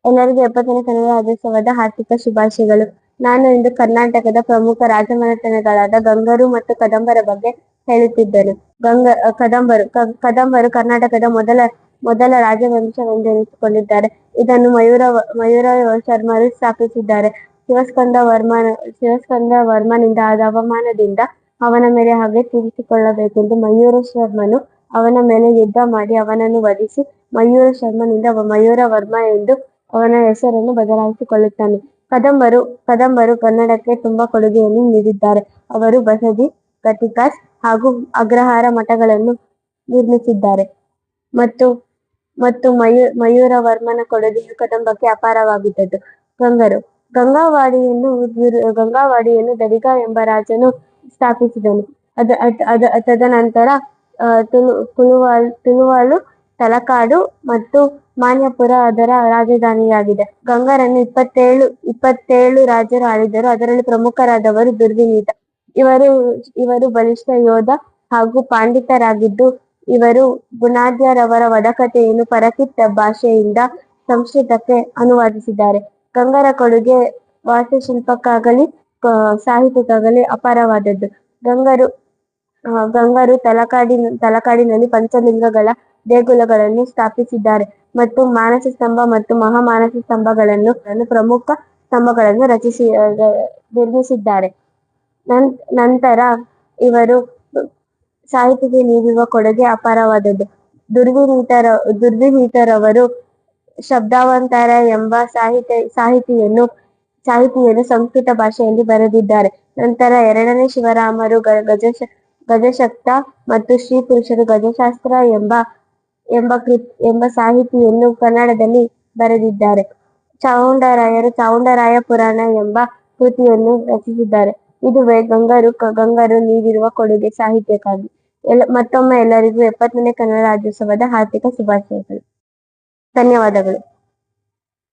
ಎಲ್ಲರಿಗೂ 70ನೇ ಕನ್ನಡ ರಾಜ್ಯೋತ್ಸವದ ಹಾರ್ದಿಕ ಶುಭಾಶಯಗಳು. ನಾನು ಇಂದು ಕರ್ನಾಟಕದ ಪ್ರಮುಖ ರಾಜಮನೆತನಗಳಾದ ಗಂಗರು ಮತ್ತು ಕದಂಬರ ಬಗ್ಗೆ ಹೇಳುತ್ತಿದ್ದೇನೆ. ಕದಂಬರು ಕರ್ನಾಟಕದ ಮೊದಲ ರಾಜವಂಶವೆಂದೆನಿಸಿಕೊಂಡಿದ್ದಾರೆ. ಇದನ್ನು ಮಯೂರ ಶರ್ಮರು ಸ್ಥಾಪಿಸಿದ್ದಾರೆ. ಶಿವಸ್ಕಂದ ವರ್ಮನಿಂದ ಆದ ಅವಮಾನದಿಂದ ಅವನ ಮೇಲೆ ಹಗೆ ತೀರಿಸಿಕೊಳ್ಳಬೇಕೆಂದು ಮಯೂರ ಶರ್ಮನು ಅವನ ಮೇಲೆ ಯುದ್ಧ ಮಾಡಿ ಅವನನ್ನು ವಧಿಸಿ ಮಯೂರ ಶರ್ಮನಿಂದ ಮಯೂರ ವರ್ಮ ಎಂದು ಅವನ ಹೆಸರನ್ನು ಬದಲಾಯಿಸಿಕೊಳ್ಳುತ್ತಾನೆ. ಕದಂಬರು ಕನ್ನಡಕ್ಕೆ ತುಂಬಾ ಕೊಡುಗೆಯನ್ನು ನೀಡಿದ್ದಾರೆ. ಅವರು ಬಸದಿ, ಗತಿಕಾಸ್ ಹಾಗೂ ಅಗ್ರಹಾರ ಮಠಗಳನ್ನು ನಿರ್ಮಿಸಿದ್ದಾರೆ. ಮತ್ತು ಮಯೂರವರ್ಮನ ಕೊಡುಗೆಯು ಕದಂಬಕ್ಕೆ ಅಪಾರವಾಗಿದ್ದದ್ದು. ಗಂಗಾವಾಡಿಯನ್ನು ದಡಿಗ ಎಂಬ ರಾಜನು ಸ್ಥಾಪಿಸಿದನು. ತದನಂತರ ತುಳುವಾಲು, ತಲಕಾಡು ಮತ್ತು ಮಾನ್ಯಪುರ ಅದರ ರಾಜಧಾನಿಯಾಗಿದೆ. ಗಂಗರನ್ನು 27 ರಾಜರು ಆಳಿದರು. ಅದರಲ್ಲಿ ಪ್ರಮುಖರಾದವರು ದುರ್ವಿನೀತ. ಇವರು ಬಲಿಷ್ಠ ಯೋಧ ಹಾಗೂ ಪಂಡಿತರಾಗಿದ್ದು, ಇವರು ಬುನಾದ್ಯರವರ ವಧಕಥೆಯನ್ನು ಪರಕಿತ್ ಭಾಷೆಯಿಂದ ಸಂಸ್ಕೃತಕ್ಕೆ ಅನುವಾದಿಸಿದ್ದಾರೆ. ಗಂಗರ ಕೊಡುಗೆ ವಾಸ್ತುಶಿಲ್ಪಕ್ಕಾಗಲಿ ಸಾಹಿತ್ಯಕ್ಕಾಗಲಿ ಅಪಾರವಾದದ್ದು. ಗಂಗರು ತಲಕಾಡಿನಲ್ಲಿ ಪಂಚಲಿಂಗಗಳ ದೇಗುಲಗಳನ್ನು ಸ್ಥಾಪಿಸಿದ್ದಾರೆ ಮತ್ತು ಮಾನಸ ಸ್ತಂಭ ಮತ್ತು ಮಹಾಮಾನಸ ಸ್ತಂಭಗಳನ್ನು ಪ್ರಮುಖ ಸ್ತಂಭಗಳನ್ನು ನಿರ್ಮಿಸಿದ್ದಾರೆ. ನಂತರ ಇವರು ಸಾಹಿತ್ಯಕ್ಕೆ ನೀಡಿರುವ ಕೊಡುಗೆ ಅಪಾರವಾದದ್ದು. ದುರ್ವಿನೀತರವರು ಶಬ್ದಾವಂತರ ಎಂಬ ಸಾಹಿತಿಯನ್ನು ಸಂಸ್ಕೃತ ಭಾಷೆಯಲ್ಲಿ ಬರೆದಿದ್ದಾರೆ. ನಂತರ 2ನೇ ಶಿವರಾಮರು ಗಜಶಕ್ತ ಮತ್ತು ಶ್ರೀ ಪುರುಷರು ಗಜಶಾಸ್ತ್ರ ಎಂಬ ಸಾಹಿತಿಯನ್ನು ಕನ್ನಡದಲ್ಲಿ ಬರೆದಿದ್ದಾರೆ. ಚಾವುಂಡರಾಯರು ಚಾವುಂಡರಾಯ ಪುರಾಣ ಎಂಬ ಕೃತಿಯನ್ನು ರಚಿಸಿದ್ದಾರೆ. ಇದುವೇ ಗಂಗರು ನೀಡಿರುವ ಕೊಡುಗೆ ಸಾಹಿತ್ಯಕ್ಕಾಗಿ. ಮತ್ತೊಮ್ಮೆ ಎಲ್ಲರಿಗೂ 70ನೇ ಕನ್ನಡ ರಾಜ್ಯೋತ್ಸವದ ಹಾರ್ದಿಕ ಶುಭಾಶಯಗಳು. ಧನ್ಯವಾದಗಳು.